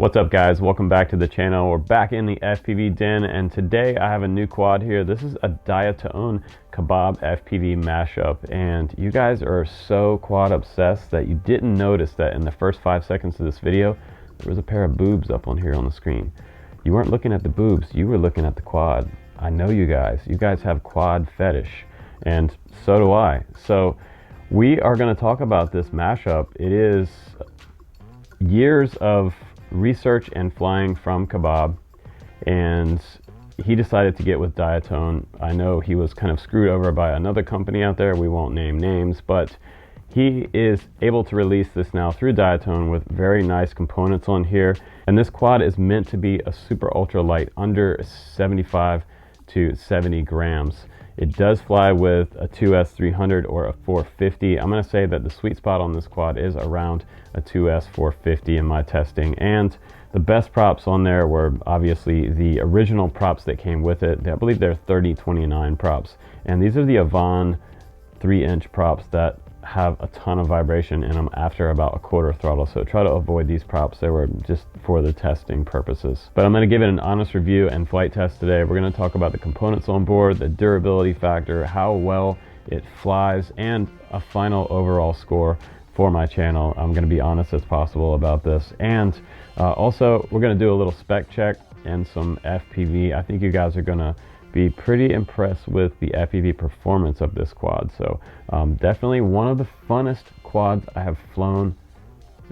What's up guys, welcome back to the channel. We're back in the FPV den and today I have a new quad here. This is a Diatone Kabab FPV mashup and you guys are so quad obsessed that you didn't notice that in the first 5 seconds of this video there was a pair of boobs up on here on the screen. You weren't looking at the boobs, you were looking at the quad. I know you guys have quad fetish and so do I. So we are going to talk about this mashup. It is years of research and flying from Kabab, and he decided to get with Diatone. I know he was kind of screwed over by another company out there, we won't name names, but he is able to release this now through Diatone with very nice components on here. And this quad is meant to be a super ultra light, under 75 to 70 grams. It does fly with a 2S 300 or a 450. I'm going to say that the sweet spot on this quad is around a 2S 450 in my testing. And the best props on there were obviously the original props that came with it. I believe they're 3029 props. And these are the Avon 3-inch props that have a ton of vibration in them after about a quarter throttle, so try to avoid these props. They were just for the testing purposes. But I'm going to give it an honest review and flight test today. We're going to talk about the components on board, the durability factor, how well it flies, and a final overall score for my channel. I'm going to be honest as possible about this, and also we're going to do a little spec check and some FPV. I think you guys are going to be pretty impressed with the FPV performance of this quad. So definitely one of the funnest quads I have flown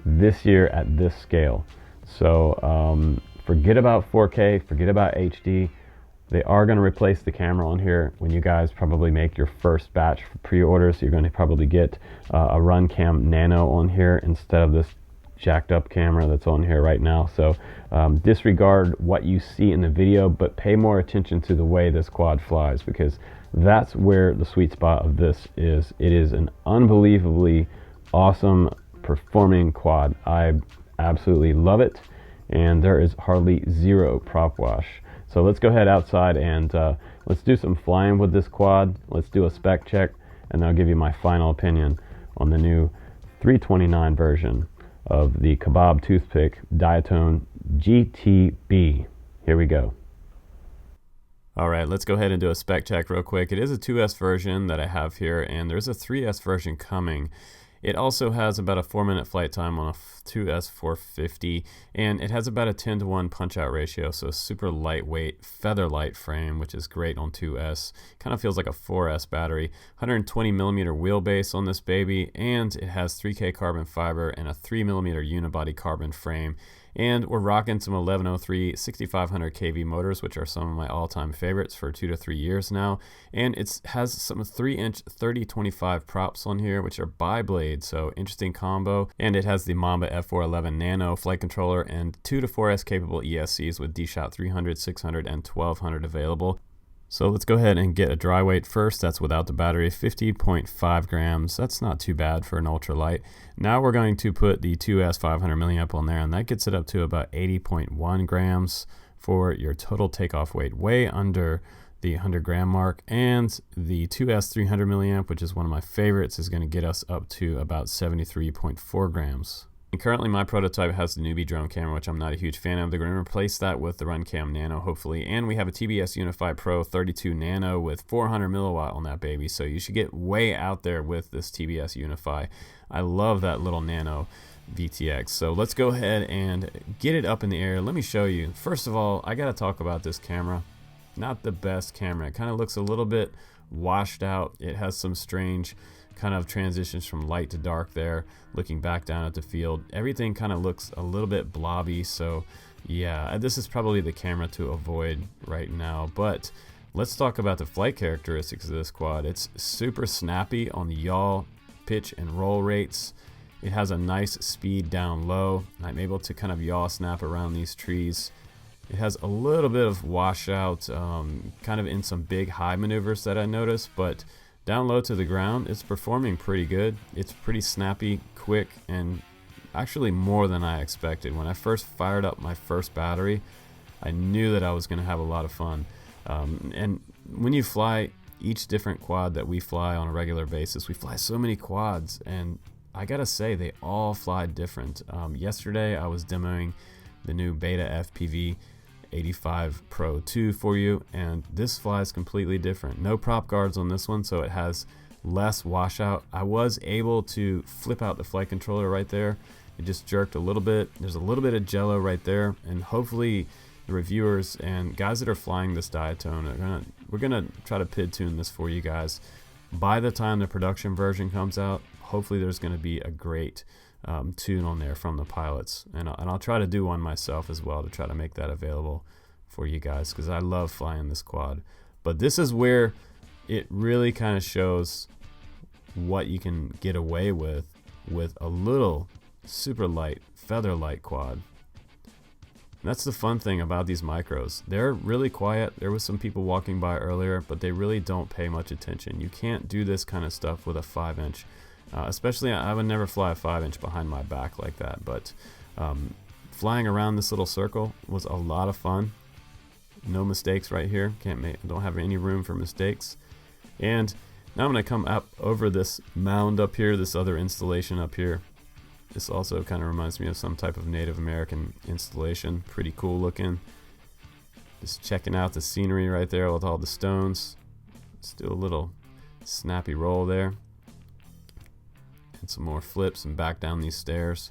this year at this scale. So forget about 4K, forget about HD. They are going to replace the camera on here when you guys probably make your first batch for pre-orders. You're going to probably get a Runcam Nano on here instead of this jacked up camera that's on here right now. So disregard what you see in the video, but pay more attention to the way this quad flies, because that's where the sweet spot of this is. It is an unbelievably awesome performing quad. I absolutely love it, and there is hardly zero prop wash. So let's go ahead outside and let's do some flying with this quad. Let's do a spec check, and I'll give you my final opinion on the new 329 version of the Kabab Toothpick Diatone GTB. Here we go. All right, let's go ahead and do a spec check real quick. It is a 2S version that I have here, and there's a 3S version coming. It also has about a 4-minute flight time on a 2S 450, and it has about a 10-to-1 punch-out ratio, so super lightweight, feather light frame, which is great on 2S. Kind of feels like a 4S battery. 120mm wheelbase on this baby, and it has 3K carbon fiber and a 3mm unibody carbon frame. And we're rocking some 1103 6500 kV motors, which are some of my all-time favorites for 2 to 3 years now. And it has some 3-inch 3025 props on here, which are bi-blade, so interesting combo. And it has the Mamba F411 Nano flight controller and 2 to 4S capable ESCs with D-Shot 300, 600, and 1200 available. So let's go ahead and get a dry weight first. That's without the battery, 50.5 grams. That's not too bad for an ultralight. Now we're going to put the 2S 500 milliamp on there, and that gets it up to about 80.1 grams for your total takeoff weight, way under the 100 gram mark. And the 2S 300 milliamp, which is one of my favorites, is going to get us up to about 73.4 grams. And currently my prototype has the newbie drone camera, which I'm not a huge fan of. They're going to replace that with the Runcam Nano, hopefully. And we have a TBS Unify Pro 32 Nano with 400 milliwatt on that baby. So you should get way out there with this TBS Unify. I love that little Nano VTX. So let's go ahead and get it up in the air. Let me show you. First of all, I got to talk about this camera. Not the best camera. It kind of looks a little bit washed out. It has some strange kind of transitions from light to dark there, looking back down at the field. Everything kind of looks a little bit blobby, so yeah, this is probably the camera to avoid right now. But let's talk about the flight characteristics of this quad. It's super snappy on the yaw, pitch, and roll rates. It has a nice speed down low. I'm able to kind of yaw snap around these trees. It has a little bit of washout kind of in some big high maneuvers that I noticed, but down low to the ground, it's performing pretty good. It's pretty snappy, quick, and actually more than I expected. When I first fired up my first battery, I knew that I was going to have a lot of fun. And when you fly each different quad that we fly on a regular basis, we fly so many quads, and I gotta say, they all fly different. Yesterday, I was demoing the new Beta FPV 85 Pro 2 for you, and this flies completely different. No prop guards on this one, so it has less washout. I was able to flip out the flight controller right there. It just jerked a little bit. There's a little bit of jello right there, and hopefully the reviewers and guys that are flying this Diatone we're gonna try to PID tune this for you guys. By the time the production version comes out, hopefully there's going to be a great tune on there from the pilots, and I'll try to do one myself as well to try to make that available for you guys, because I love flying this quad. But this is where it really kind of shows what you can get away with a little super light feather light quad. And that's the fun thing about these micros. They're really quiet. There was some people walking by earlier, but they really don't pay much attention. You can't do this kind of stuff with a 5-inch. Especially, I would never fly a 5-inch behind my back like that. But flying around this little circle was a lot of fun. No mistakes right here. Don't have any room for mistakes. And now I'm going to come up over this mound up here, this other installation up here. This also kind of reminds me of some type of Native American installation. Pretty cool looking. Just checking out the scenery right there with all the stones. Let's do a little snappy roll there. And some more flips and back down these stairs.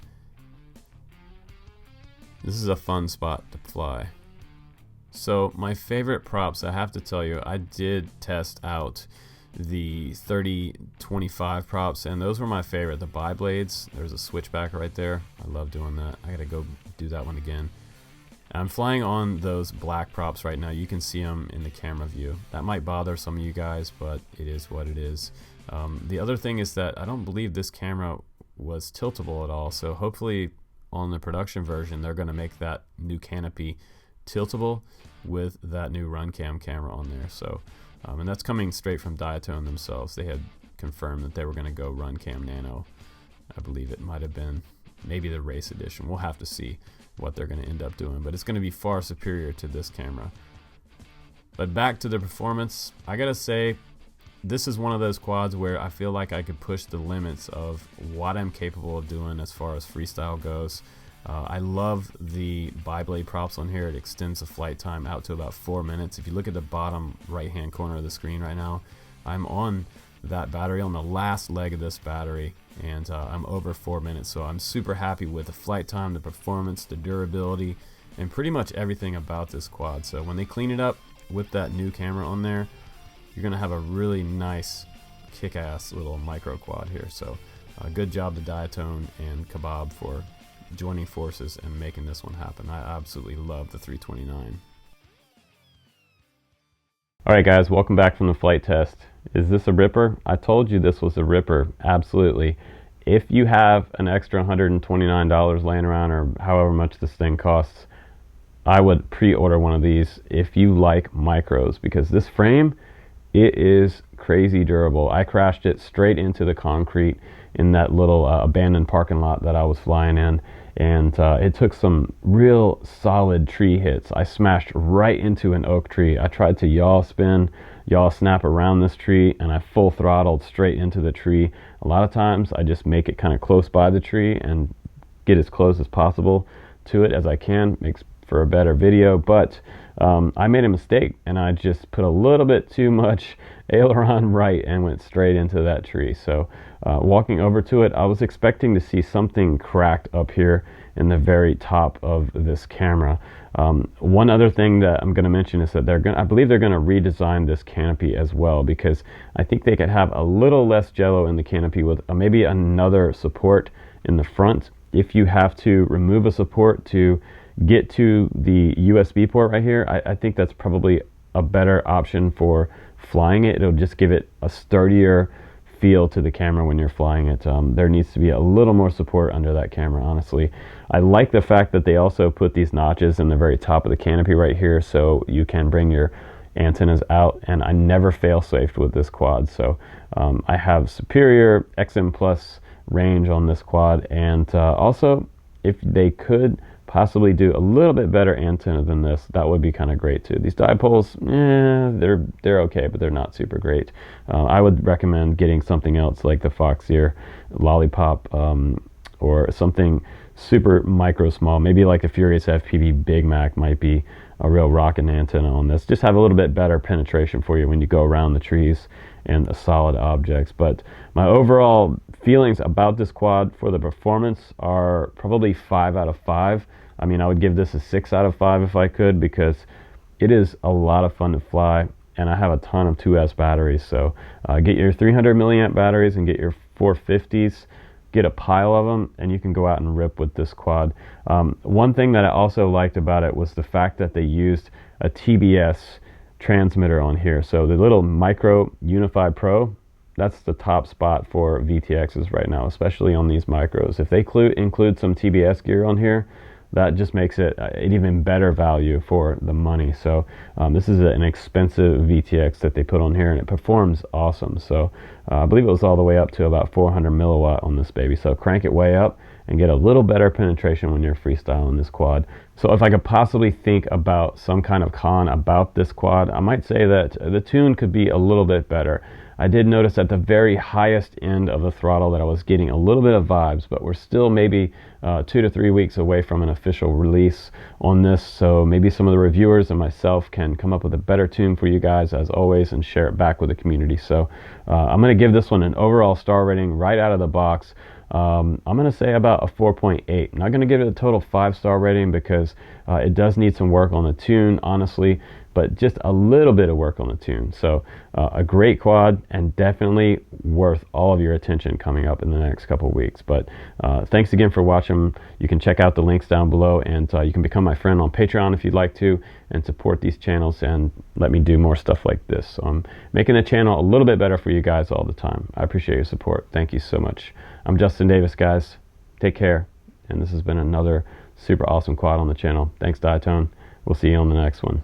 This is a fun spot to fly. So my favorite props, I have to tell you, I did test out the 30-25 props, and those were my favorite. The bi-blades, there's a switchback right there. I love doing that. I gotta go do that one again. I'm flying on those black props right now. You can see them in the camera view. That might bother some of you guys, but it is what it is. The other thing is that I don't believe this camera was tiltable at all, so hopefully on the production version they're going to make that new canopy tiltable with that new Runcam camera on there. So and that's coming straight from Diatone themselves. They had confirmed that they were going to go Runcam Nano. I believe it might have been maybe the race edition. We'll have to see what they're going to end up doing, but it's going to be far superior to this camera. But back to the performance, I gotta say, this is one of those quads where I feel like I could push the limits of what I'm capable of doing as far as freestyle goes. I love the bi-blade props on here. It extends the flight time out to about 4 minutes. If you look at the bottom right hand corner of the screen right now, I'm on that battery, on the last leg of this battery, and I'm over 4 minutes. So I'm super happy with the flight time, the performance, the durability, and pretty much everything about this quad. So when they clean it up with that new camera on there, you're gonna have a really nice kick-ass little micro quad here. So good job to Diatone and Kabab for joining forces and making this one happen. I absolutely love the 329. Alright guys, welcome back from the flight test. Is this a ripper? I told you this was a ripper, absolutely. If you have an extra $129 laying around, or however much this thing costs, I would pre-order one of these if you like micros, because this frame, it is crazy durable. I crashed it straight into the concrete in that little abandoned parking lot that I was flying in, and it took some real solid tree hits. I smashed right into an oak tree. I tried to yaw spin, yaw snap around this tree, and I full throttled straight into the tree. A lot of times I just make it kind of close by the tree and get as close as possible to it as I can. Makes for a better video, but I made a mistake and I just put a little bit too much aileron right and went straight into that tree. So walking over to it, I was expecting to see something cracked up here in the very top of this camera. One other thing that I'm going to mention is that I believe they're going to redesign this canopy as well, because I think they could have a little less jello in the canopy with maybe another support in the front. If you have to remove a support to get to the USB port right here, I think that's probably a better option for flying it. It'll just give it a sturdier feel to the camera when you're flying it. There needs to be a little more support under that camera, honestly. I like the fact that they also put these notches in the very top of the canopy right here, so you can bring your antennas out, and I never fail-safed with this quad. So I have superior XM Plus range on this quad, and also if they could possibly do a little bit better antenna than this, that would be kind of great too. These dipoles, they're okay, but they're not super great. I would recommend getting something else like the Foxeer Lollipop or something super micro small, maybe like a Furious FPV Big Mac might be a real rocking antenna on this. Just have a little bit better penetration for you when you go around the trees and the solid objects. But my overall feelings about this quad for the performance are probably 5 out of 5. I mean, I would give this a 6 out of 5 if I could, because it is a lot of fun to fly, and I have a ton of 2S batteries. So get your 300 milliamp batteries and get your 450s, get a pile of them, and you can go out and rip with this quad. One thing that I also liked about it was the fact that they used a Tbs transmitter on here. So the little micro Unified Pro, that's the top spot for VTXs right now, especially on these micros. If they include some TBS gear on here, that just makes it an even better value for the money. So this is an expensive VTX that they put on here, and it performs awesome. So I believe it was all the way up to about 400 milliwatt on this baby. So crank it way up and get a little better penetration when you're freestyling this quad. So if I could possibly think about some kind of con about this quad, I might say that the tune could be a little bit better. I did notice at the very highest end of the throttle that I was getting a little bit of vibes, but we're still maybe 2 to 3 weeks away from an official release on this. So maybe some of the reviewers and myself can come up with a better tune for you guys, as always, and share it back with the community. So I'm going to give this one an overall star rating right out of the box. I'm going to say about a 4.8. I'm not going to give it a total 5-star rating because it does need some work on the tune, honestly, but just a little bit of work on the tune. So a great quad, and definitely worth all of your attention coming up in the next couple of weeks. But thanks again for watching. You can check out the links down below, and you can become my friend on Patreon if you'd like to, and support these channels and let me do more stuff like this. So I'm making the channel a little bit better for you guys all the time. I appreciate your support. Thank you so much. I'm Justin Davis, guys. Take care. And this has been another super awesome quad on the channel. Thanks, Diatone. We'll see you on the next one.